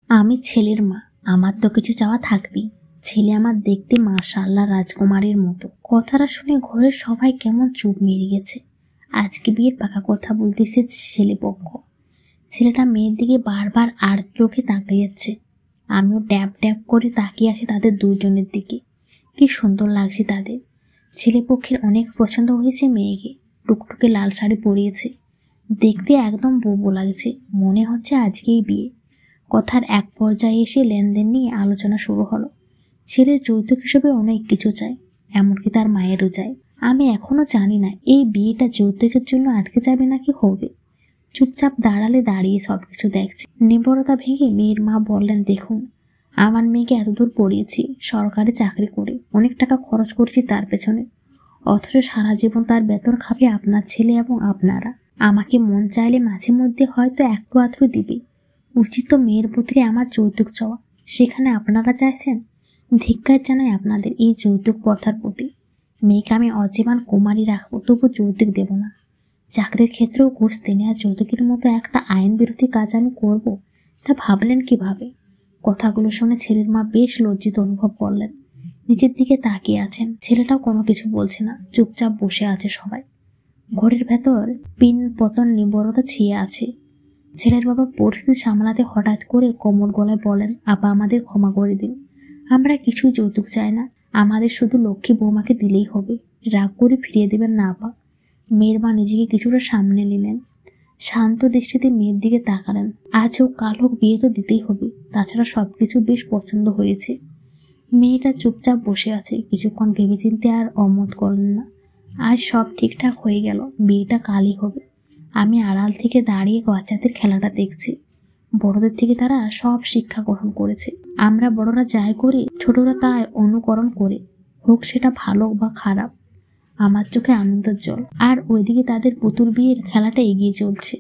আমি ছেলের মা, আমার তো কিছু চাওয়া থাকবেই। ছেলে আমার দেখতে মাশাআল্লাহ রাজকুমারীর মতো। কথাটা শুনে ঘরের সবাই কেমন চুপ মেরে গেছে। আজকে বিয়ের পাকা কথা বলতেছে ছেলেপক্ষ। ছেলেটা মেয়ের দিকে বারবার আর চোখে তাকিয়ে যাচ্ছে। আমিও ড্যাব ড্যাব করে তাকিয়ে আছি তাদের দুজনের দিকে। কি সুন্দর লাগছে তাদের। ছেলেপক্ষের অনেক পছন্দ হয়েছে মেয়েকে। টুকটুকে লাল শাড়ি পরিয়েছে, দেখতে একদম বোবো লাগছে। মনে হচ্ছে আজকেই বিয়ে। কথার এক পর্যায়ে এসে লেনদেন নিয়ে আলোচনা শুরু হলো। ছেলে যৌতুক হিসেবে অনেক কিছু চায়, এমনকি তার মায়েরও চায়। আমি এখনো জানি না এই বিয়েটা যৌতুকের জন্য আটকে যাবে নাকি হবে। চুপচাপ দাঁড়ালে দাঁড়িয়ে সবকিছু দেখছে। নির্ভরতা ভেঙে মেয়ের মা বললেন, দেখুন, আমার মেয়েকে এতদূর পড়িয়েছি, সরকারি চাকরি করে অনেক টাকা খরচ করছি তার পেছনে, অথচ সারা জীবন তার বেতন খাবে আপনার ছেলে এবং আপনারা। আমাকে মন চাইলে মাঝে মধ্যে হয়তো একটু আধটু দিবে। উচিত তো মেয়ের প্রতি আমার যৌতুক চাওয়া, সেখানে আপনারা চাইছেন। ধিক্কার জানাই আপনাদের এই যৌতুক প্রথার প্রতি। মেয়েকে আমি অজীবন কুমারী রাখবো, তবু যৌতুক দেব না। চাকরির ক্ষেত্রেও ঘুষ দেনে আর যৌতুকের মতো একটা আইন বিরোধী কাজ আমি করব, তা ভাবলেন কিভাবে? কথাগুলো শুনে ছেলের মা বেশ লজ্জিত অনুভব করলেন। নিজের দিকে তাকিয়ে আছেন। ছেলেটাও কোনো কিছু বলছে না, চুপচাপ বসে আছে সবাই। ঘরের ভেতর পিন পতন নির্ভরতা ছিয়ে আছে। ছেলের বাবা পরিস্থিতি সামলাতে হঠাৎ করে কোমল গলায় বলেন, আপা আমাদের ক্ষমা করে দিন, আমরা কিছুই যৌতুক চাই না, আমাদের শুধু লক্ষ্মী বৌমাকে দিলেই হবে। রাগ করে ফিরিয়ে দেবেন না আপা। মেয়ের মা নিজেকে কিছুটা সামনে নিলেন, শান্ত দৃষ্টিতে মেয়ের দিকে তাকালেন। আজ হোক কাল হোক বিয়ে তো দিতেই হবে, তাছাড়া সবকিছু বেশ পছন্দ হয়েছে। মেয়েটা চুপচাপ বসে আছে, কিছুক্ষণ ভেবেচিন্তে আর অমত করলেন না। আজ সব ঠিকঠাক হয়ে গেল, বিয়েটা কালই হবে। আমি আড়াল থেকে দাঁড়িয়ে বাচ্চাদের খেলাটা দেখছি। বড়দের থেকে তারা সব শিক্ষা গ্রহণ করেছে। আমরা বড়রা যাই করি, ছোটরা তাই অনুকরণ করে, হোক সেটা ভালো বা খারাপ। আমার চোখে আনন্দের জল। আর ওইদিকে তাদের পুতুল বিয়ের খেলাটা এগিয়ে চলছে।